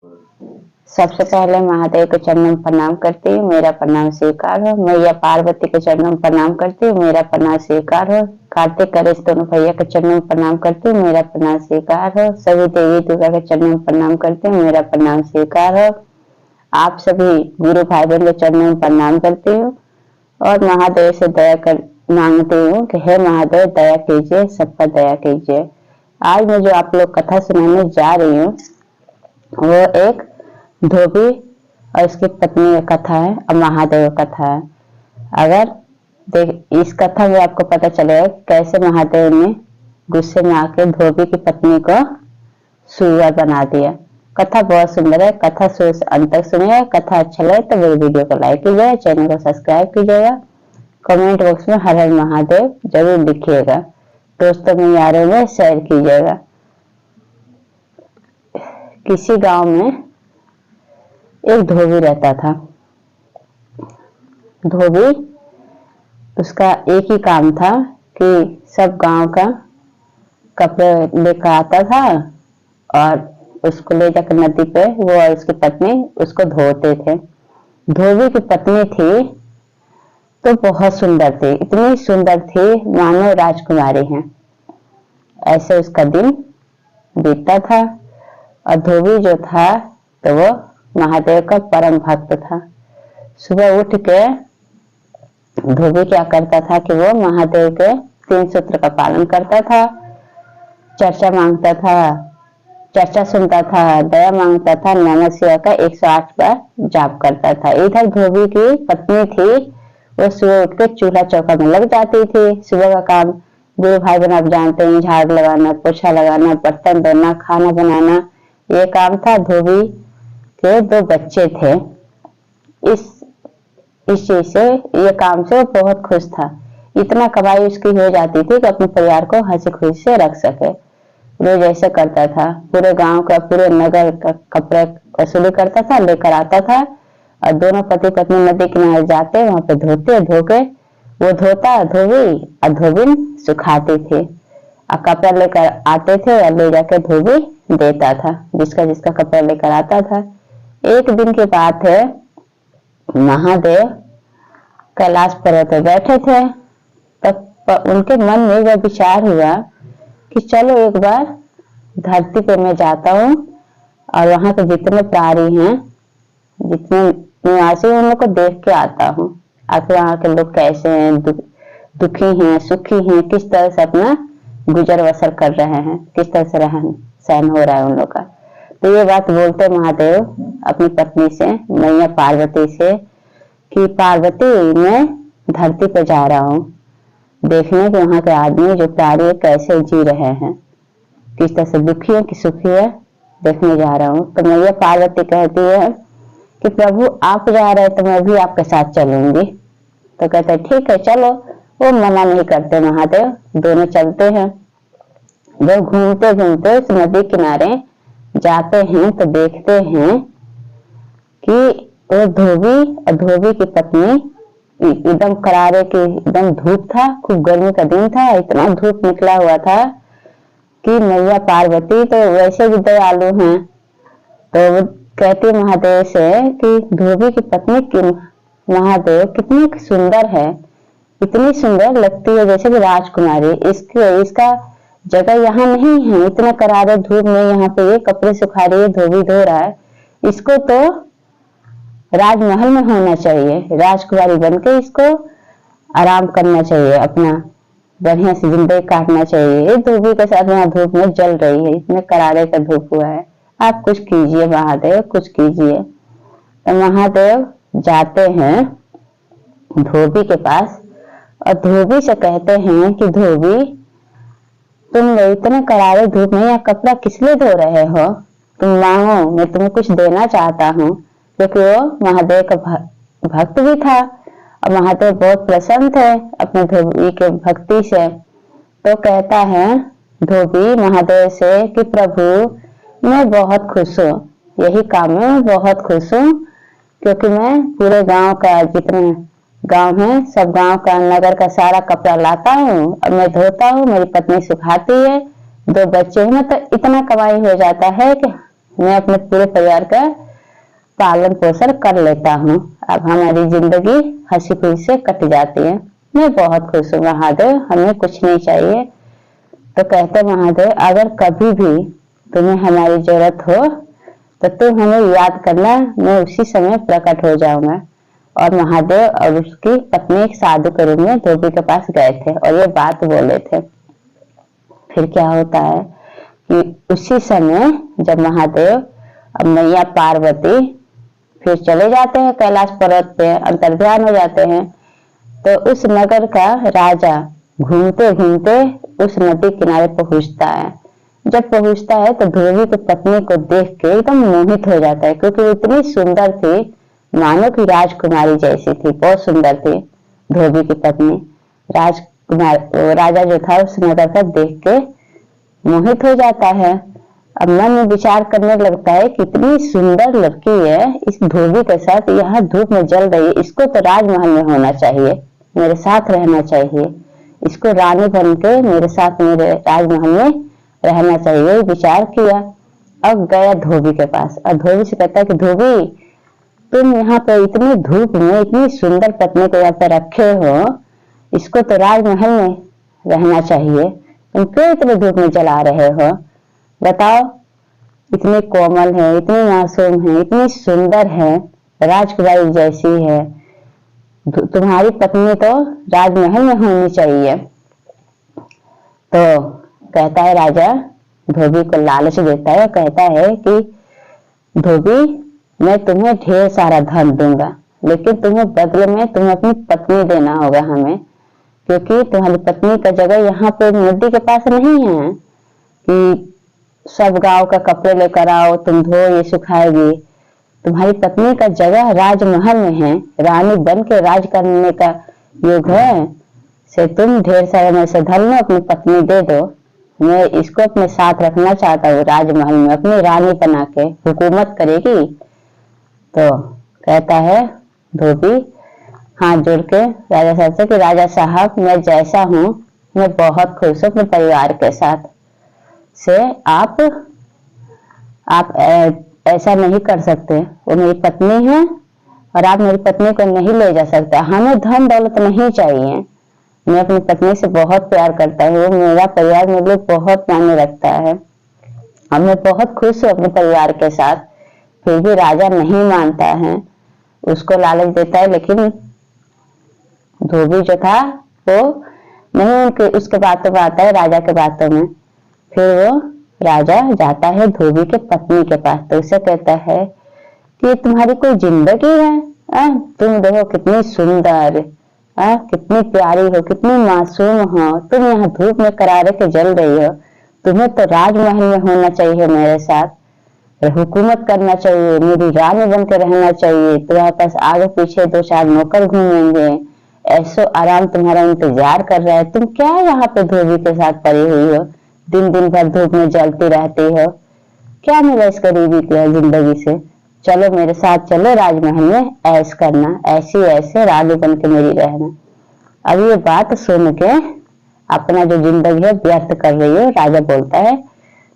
सबसे पहले महादेव के चरणों में प्रणाम करती हूँ, मेरा प्रणाम स्वीकार हो। मैया पार्वती के चरणों में प्रणाम करती हूँ, मेरा प्रणाम स्वीकार हो। कार्तिक गणेश दोनों भैया के चरणों में प्रणाम करती हूँ, मेरा प्रणाम स्वीकार हो। सभी देवी दुर्गा के चरणों में प्रणाम करती हूँ, मेरा प्रणाम स्वीकार हो। आप सभी गुरु भाई बहन के चरणों में प्रणाम करती हूँ और महादेव से दया कर मांगती हूँ कि हे महादेव दया कीजिए, सब पर दया कीजिए। आज मैं जो आप लोग कथा सुनाने जा रही हूँ वो एक धोबी और उसकी पत्नी का कथा है और महादेव कथा है। अगर देख इस कथा में आपको पता चलेगा कैसे महादेव ने गुस्से में आके धोबी की पत्नी को सुअर बना दिया। कथा बहुत सुंदर है, कथा शुरू से अंत तक सुनिएगा। कथा अच्छा लगे तो मेरी वीडियो को लाइक कीजिएगा, चैनल को सब्सक्राइब कीजिएगा, कमेंट बॉक्स में हर हर महादेव जरूर लिखिएगा, दोस्तों में यारों में शेयर कीजिएगा। किसी गांव में एक धोबी रहता था। धोबी उसका एक ही काम था कि सब गांव का कपड़े लेकर आता था और उसको ले जाकर नदी पे वो और उसकी पत्नी उसको धोते थे। धोबी की पत्नी थी तो बहुत सुंदर थी, इतनी सुंदर थी मानो राजकुमारी है। ऐसे उसका दिन बीतता था और धोबी जो था तो वो महादेव का परम भक्त था। सुबह उठ के धोबी क्या करता था कि वो महादेव के 3 सूत्र का पालन करता था, चर्चा मांगता था, चर्चा सुनता था, दया मांगता था, नमः शिवाय का 108 बार जाप करता था। इधर धोबी की पत्नी थी, वो सुबह उठ के चूल्हा चौका में लग जाती थी। सुबह का काम गुरु भाई बहन आप जानते हैं, झाड़ू लगाना, पोछा लगाना, बर्तन धोना, खाना बनाना, ये काम था। धोबी के 2 बच्चे थे। इस चीज से, ये काम से वो बहुत खुश था। इतना कमाई उसकी हो जाती थी कि अपने परिवार को हंसी खुशी से रख सके। रोज ऐसे करता था, पूरे गांव का, पूरे नगर का कपड़े वसूली करता था, लेकर आता था और दोनों पति पत्नी नदी किनारे जाते, वहां पे धोते, धोके वो धोता धोबी और धोबिन सुखाती थी और कपड़ा लेकर आते थे और ले जाकर धोबी देता था जिसका जिसका कपड़ा लेकर आता था। एक दिन की बात है, महादेव कैलाश पर्वत पर बैठे थे, तब उनके मन में वह विचार हुआ कि चलो एक बार धरती पे मैं जाता हूँ और वहां के जितने प्राणी हैं, जितने निवासी हैं, उन लोग को देख के आता हूँ। आखिर वहां के लोग कैसे हैं, दुखी हैं, सुखी हैं, किस तरह से अपना गुजर बसर कर रहे हैं, किस तरह से रहन सहन हो रहा है उन लोग का। तो ये बात बोलते महादेव अपनी पत्नी से, मैया पार्वती से, कि पार्वती मैं धरती पे जा रहा हूँ देखने के वहां के आदमी जो प्राणी कैसे जी रहे हैं, किस तरह से दुखी है कि सुखी है, देखने जा रहा हूँ। तो मैया पार्वती कहती है कि प्रभु आप जा रहे हैं तो मैं भी आपके साथ चलूंगी। तो कहते हैं ठीक है चलो। वो मना नहीं करते महादेव, दोनों चलते हैं। जब घूमते घूमते उस नदी किनारे जाते हैं तो देखते हैं कि वो धोबी और धोबी की पत्नी एकदम करारे की, एकदम धूप था, खूब गर्मी का दिन था, इतना धूप निकला हुआ था कि मैया पार्वती तो वैसे भी दयालु हैं, तो वो कहती महादेव से कि धोबी की पत्नी की महादेव कितनी सुंदर है, इतनी सुंदर लगती है जैसे कि राजकुमारी। इसका जगह यहाँ नहीं है, इतने करारे धूप में यहाँ पे ये कपड़े सुखा रही है, धोबी धो रहा है, इसको तो राजमहल में होना चाहिए, राजकुमारी बनके इसको आराम करना चाहिए, अपना बढ़िया से जिंदगी काटना चाहिए। ये धोबी के साथ यहाँ धूप में जल रही है, इतने करारे का धूप हुआ है, आप कुछ कीजिए महादेव, कुछ कीजिए। तो महादेव जाते हैं धोबी के पास और धोबी से कहते हैं कि धोबी तुम इतने करारे धूप में यहाँ कपड़ा किस लिए धो रहे हो, तुम मांगो, मैं तुम्हें कुछ देना चाहता हूँ। क्योंकि वो महादेव का भक्त भी था और महादेव बहुत प्रसन्न थे अपने धोबी के भक्ति से। तो कहता है धोबी महादेव से कि प्रभु मैं बहुत खुश हूँ, यही काम में मैं बहुत खुश हूँ, क्योंकि मैं पूरे गांव का, जितने गांव है सब गांव का, नगर का सारा कपड़ा लाता हूँ और मैं धोता हूँ, मेरी पत्नी सुखाती है, 2 बच्चे हैं, तो इतना कमाई हो जाता है कि मैं अपने पूरे परिवार का पालन पोषण कर लेता हूँ। अब हमारी जिंदगी हंसी खुशी से कट जाती है। मैं बहुत खुश हूँ महादेव, हमें कुछ नहीं चाहिए। तो कहते महादेव, अगर कभी भी तुम्हें हमारी जरूरत हो तो तुम हमें याद करना, मैं उसी समय प्रकट हो जाऊंगा। और महादेव और उसकी पत्नी एक साधु के रूप में धोबी के पास गए थे और ये बात बोले थे। फिर क्या होता है कि उसी समय जब महादेव और मैया पार्वती फिर चले जाते हैं कैलाश पर्वत पे, अंतर्ध्यान हो जाते हैं, तो उस नगर का राजा घूमते घूमते उस नदी किनारे पहुंचता है। जब पहुंचता है तो धोबी की पत्नी को देख के एकदम मोहित हो जाता है, क्योंकि वो इतनी सुंदर थी, मानो कि राजकुमारी जैसी थी, बहुत सुंदर थी धोबी की पत्नी। राजा जो था उस नगर का देख के मोहित हो जाता है। अब मन में विचार करने लगता है कि इतनी सुंदर लड़की है, इस धोबी के साथ यहाँ धूप में जल रही है, इसको तो राजमहल में होना चाहिए, मेरे साथ रहना चाहिए, इसको रानी बन के मेरे साथ मेरे राजमहल में रहना चाहिए। विचार किया। अब गया धोबी के पास और धोबी से कहता है कि धोबी, तुम यहाँ पे इतनी धूप में इतनी सुंदर पत्नी को यहाँ पे रखे हो, इसको तो राजमहल में रहना चाहिए, तुम क्यों इतनी धूप में जला रहे हो? बताओ, इतनी कोमल है, इतनी मासूम है, इतनी सुंदर है, राजकुमारी जैसी है, तुम्हारी पत्नी तो राजमहल में होनी चाहिए। तो कहता है राजा, धोबी को लालच देता है, कहता है कि धोबी, मैं तुम्हें ढेर सारा धन दूंगा, लेकिन तुम्हें बदले में तुम्हें अपनी पत्नी देना होगा हमें, क्योंकि तुम्हारी पत्नी का जगह यहाँ पे नदी के पास नहीं है कि सब गांव का कपड़े लेकर आओ, तुम धो ये सुखाएगी। तुम्हारी पत्नी का जगह राजमहल में है, रानी बन के राज करने का युग है, से तुम ढेर सारे में से धन लो, अपनी पत्नी दे दो, मैं इसको अपने साथ रखना चाहता हूँ राजमहल में, अपनी रानी बना के हुकूमत करेगी। तो कहता है धोबी हाथ जोड़ के राजा साहब से कि राजा साहब, मैं जैसा हूँ मैं बहुत खुश हूँ अपने परिवार के साथ, से आप ऐसा नहीं कर सकते, वो मेरी पत्नी है और आप मेरी पत्नी को नहीं ले जा सकते, हमें धन दौलत नहीं चाहिए, मैं अपनी पत्नी से बहुत प्यार करता हूँ, मेरा परिवार मेरे लिए बहुत मायने रखता है और मैं बहुत खुश हूँ अपने परिवार के साथ। फिर भी राजा नहीं मानता है, उसको लालच देता है, लेकिन धोबी जो था वो नहीं उसके बातों में आता है, राजा के बातों में। फिर वो राजा जाता है धोबी के पत्नी के पास, तो उसे कहता है कि तुम्हारी कोई जिंदगी है? तुम देखो कितनी सुंदर, कितनी प्यारी हो, कितनी मासूम हो, तुम यहाँ धूप में करारे के जल रही हो, तुम्हें तो राजमहल में होना चाहिए, मेरे साथ हुकूमत करना चाहिए, मेरी रानी बन के रहना चाहिए, तुम्हारे पास आगे पीछे 2-4 नौकर घूमेंगे, ऐसो आराम तुम्हारा इंतजार कर रहा है, तुम क्या यहाँ पे धोबी के साथ पड़ी हुई हो, दिन दिन भर धूप में जलती रहती हो, क्या मिला इस गरीबी की जिंदगी से? चलो मेरे साथ चलो राजमहल में ऐश करना, ऐसी ऐसे रानी बन के मेरी रहना। अब ये बात सुन के अपना जो जिंदगी है व्यर्थ कर रही है, राजा बोलता है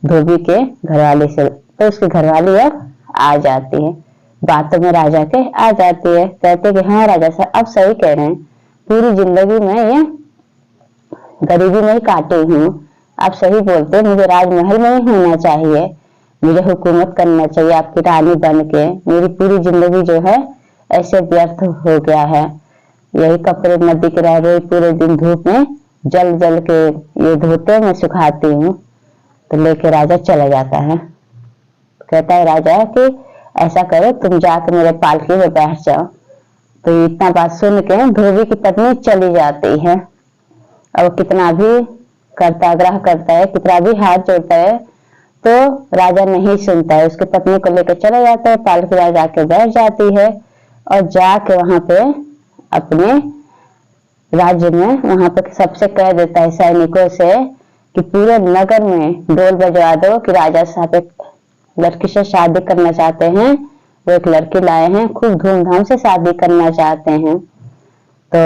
धोबी के घरवाले से, तो उसकी घरवाली अब आ जाती है, बातों में राजा के आ जाती है, कहते कि हाँ राजा साहब अब सही कह रहे हैं, पूरी जिंदगी में ये गरीबी में ही काटी हूँ, आप सही बोलते, मुझे राजमहल में ही होना चाहिए, मुझे हुकूमत करना चाहिए आपकी रानी बन के, मेरी पूरी जिंदगी जो है ऐसे व्यर्थ हो गया है, यही कपड़े नदी के रह गए, पूरे दिन धूप में जल जल के ये धोते मैं सुखाती हूँ। तो लेके राजा चला जाता है, कहता है राजा कि ऐसा करो तुम जाके मेरे पालकी में बैठ जाओ। तो इतना बात सुन के धोबी की पत्नी चली जाती है, और कितना भी करता आग्रह करता है, कितना भी हाथ जोड़ता है, तो राजा नहीं सुनता है, उसकी पत्नी को लेकर चला जाता है, पालकी में जाके बैठ जाती है और जाके वहां पे अपने राज्य में वहां पे सबसे कह देता है सैनिकों से कि पूरे नगर में ढोल बजवा दो कि राजा साहब एक लड़की से शादी करना चाहते हैं, वो एक लड़की लाए हैं, खूब धूमधाम से शादी करना चाहते हैं। तो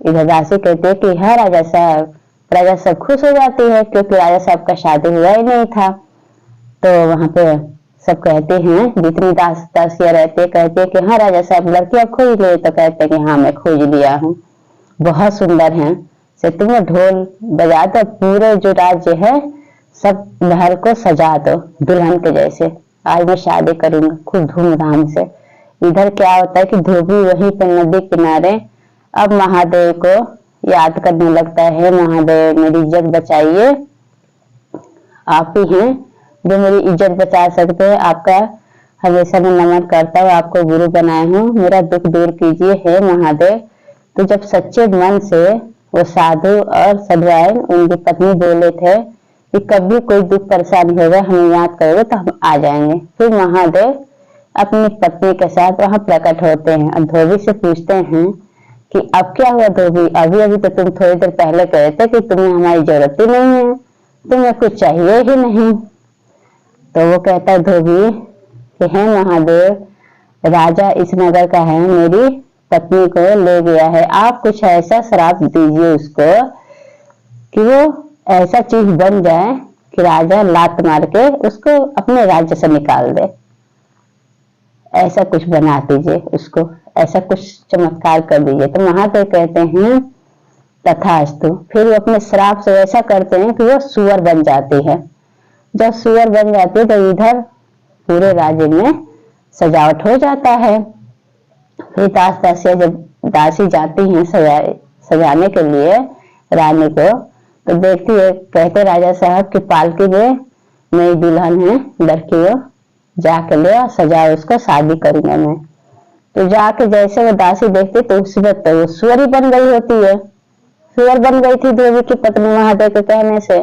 इधर दासी कहती है कि हाँ राजा साहब, राजा साहब खुश हो जाती है क्योंकि राजा साहब का शादी हुआ ही नहीं था। तो वहां पे सब कहते हैं, जितनी दासियां रहते हैं कहते हैं कि हाँ राजा साहब लड़की आप खोज लिए, तो कहते हैं कि हाँ मैं खोज लिया हूँ, बहुत सुंदर है, से तुम्हें ढोल बजा दो, पूरे जो राज्य है सब महल को सजा दो दुल्हन के जैसे, आज मैं शादी करूंगा खूब धूमधाम से। इधर क्या होता है कि धोबी वहीं पर नदी किनारे अब महादेव को याद करने लगता है, महादेव मेरी इज्जत बचाइए, आप ही हैं जो मेरी इज्जत बचा सकते हैं, आपका हमेशा मैं नमन करता हूँ, आपको गुरु बनाया हूँ, मेरा दुख दूर कीजिए हे महादेव। तो जब सच्चे मन से वो साधु और सधवाइन उनकी पत्नी बोले थे कि कभी कोई दुख परेशानी होगा हमें याद करोगे तो हम आ जाएंगे, फिर महादेव अपनी पत्नी के साथ वहां प्रकट होते हैं और धोबी से पूछते हैं कि अब क्या हुआ धोबी, अभी अभी तो तुम थोड़ी देर पहले कहे थे कि तुम्हें हमारी जरूरत ही नहीं है, तुम्हें कुछ चाहिए ही नहीं। तो वो कहता है धोबी कि हे महादेव, राजा इस नगर का है, मेरी पत्नी को ले गया है, आप कुछ ऐसा श्राप दीजिए उसको कि वो ऐसा चीज बन जाए कि राजा लात मार के उसको अपने राज्य से निकाल दे, ऐसा कुछ बना दीजिए उसको, ऐसा कुछ चमत्कार कर दीजिए। तो महादेव कहते हैं तथास्तु। फिर वो अपने श्राप से ऐसा करते हैं कि वो सुअर बन जाती है। जब सुअर बन जाती है तो इधर पूरे राज्य में सजावट हो जाता है। फिर दासियां जब दासी जाती हैं सजाने के लिए रानी को, तो देखती है, कहते राजा साहब की पालकी में नई दुल्हन है लड़की हो, जाके ले और सजाओ उसको, शादी करूंगा मैं। तो जाके जैसे वो दासी देखती तो उसी वक्त तो वो सुअर ही बन गई होती है, सुअर बन गई थी देवी की पत्नी महादेव के कहने से।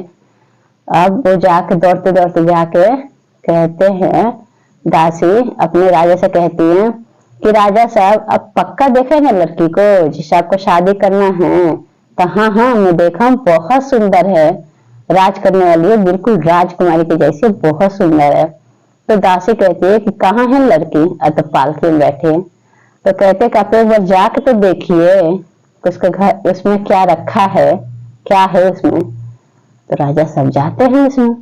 अब वो जाके दौड़ते दौड़ते जाके कहते हैं, दासी अपने राजा से कहती है कि राजा साहब अब पक्का देखे ना लड़की को जिससे आपको शादी करना है। तो हाँ हाँ मैं देखा हूँ, बहुत सुंदर है, राज करने वाली है, बिल्कुल राजकुमारी की जैसी, बहुत सुंदर है। तो दासी कहती है कि कहाँ है लड़की, तो पालकी में बैठे। तो कहते कि आप एक बार जाके तो देखिए उसका घर, उसमें क्या रखा है, क्या है उसमें। तो राजा सब जाते हैं उसमें।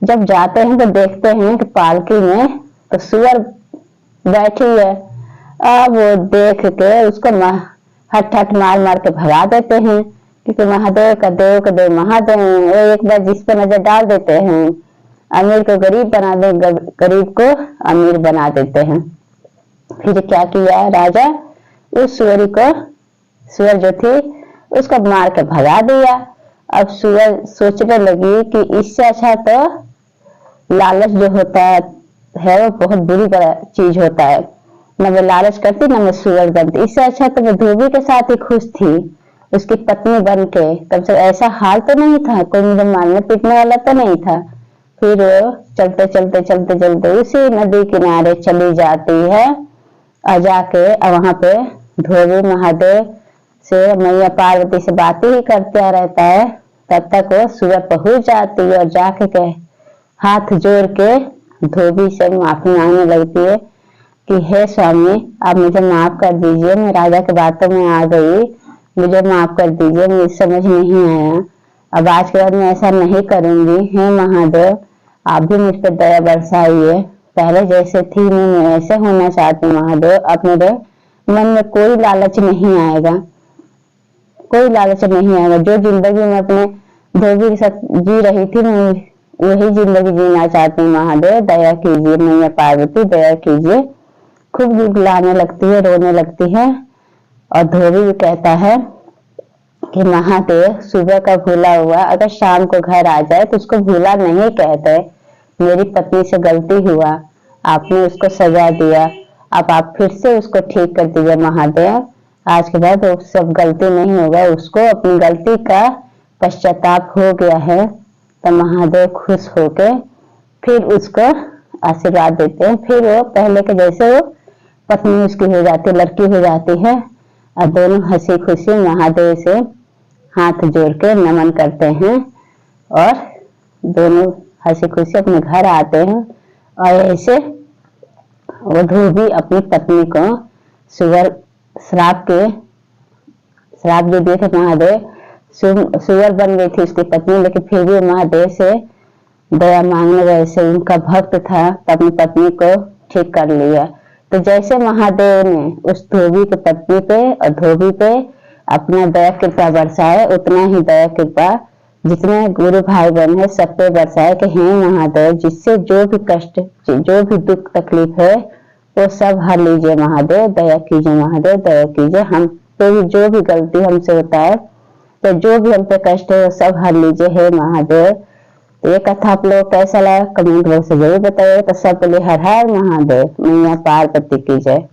जब जाते हैं तो देखते हैं कि पालकी में तो सुअर बैठी है। अब वो देख के उसको हट हट मार मार के भगा देते हैं, क्योंकि महादेव का देव महादेव, वो एक बार जिस पर नजर डाल देते हैं अमीर को गरीब बना दे, गरीब को अमीर बना देते हैं। फिर क्या किया राजा, उस सुअर जो थी उसको मार के भगा दिया। अब सुअर सोचने लगी कि इससे अच्छा तो लालच जो होता है वो बहुत बुरी चीज होता है, न मैं लालच करती न मैं सुअर बनती, इससे अच्छा तो मैं धोबी के साथ ही खुश थी उसकी पत्नी बन के, कम से ऐसा हाल तो नहीं था, कोई मुझे मारने पीटने वाला तो नहीं था। फिर चलते चलते चलते चलते उसी नदी किनारे चली जाती है और जाके वहां पे धोबी महादेव से मैया पार्वती से बातें ही करता रहता है। तब तक वो सुबह पहुंच जाती है और जाके के हाथ जोड़ के धोबी से माफी मांगने लगती है कि हे स्वामी आप मुझे माफ कर दीजिए, मैं राजा के बातों में आ गई, मुझे माफ कर दीजिए, मुझे समझ नहीं आया, अब आज के बाद मैं ऐसा नहीं करूंगी, हे महादेव आप भी मुझ पर दया बरसाइए, पहले जैसे थी मैं ऐसे होना चाहती हूँ महादेव, अब मेरे मन में कोई लालच नहीं आएगा, कोई लालच नहीं आएगा, जो जिंदगी में अपने धोबी के साथ जी रही थी मैं वही जिंदगी जीना चाहती हूँ महादेव, दया कीजिए, मैया पार्वती दया कीजिए। खूब गिड़गिड़ाने लगती है, रोने लगती है। और धोबी भी कहता है कि महादेव सुबह का भूला हुआ अगर शाम को घर आ जाए तो उसको भूला नहीं कहते, मेरी पत्नी से गलती हुआ, आपने उसको सजा दिया, अब आप फिर से उसको ठीक कर दीजिए महादेव, आज के बाद वो सब गलती नहीं होगा, उसको अपनी गलती का पश्चाताप हो गया है। तो महादेव खुश होके फिर उसको आशीर्वाद देते हैं, फिर वो पहले के जैसे वो पत्नी उसकी हो जाती है, लड़की हो जाती है और दोनों हंसी खुशी महादेव से हाथ जोड़ के नमन करते हैं और दोनों हंसी खुशी अपने घर आते हैं। और ऐसे वो धोबी अपनी पत्नी को श्राप दे दिए थे महादेव, सुअर बन गई थी उसकी पत्नी, लेकिन फिर भी महादेव से दया मांगने गए से उनका भक्त था तो अपनी पत्नी को ठीक कर लिया। तो जैसे महादेव ने उस धोबी की पत्नी पे और धोबी पे अपना दया कृपा बरसाए, उतना ही दया कृपा जितने गुरु भाई बहन है सब पे बरसाए कि हे महादेव, जिससे जो भी कष्ट, जो भी दुख तकलीफ है वो सब हर लीजिए महादेव, दया कीजिए महादेव, दया कीजिए। हम पे भी जो भी गलती हमसे होता है, तो जो भी हम पे कष्ट है वो सब हर लीजिए हे महादेव। तो ये कथा आप लोग कैसा लगा कमेंट बॉक्स में जरूर बताइए। तो सब बोले हर हर महादेव, मैया पार्वती की जय।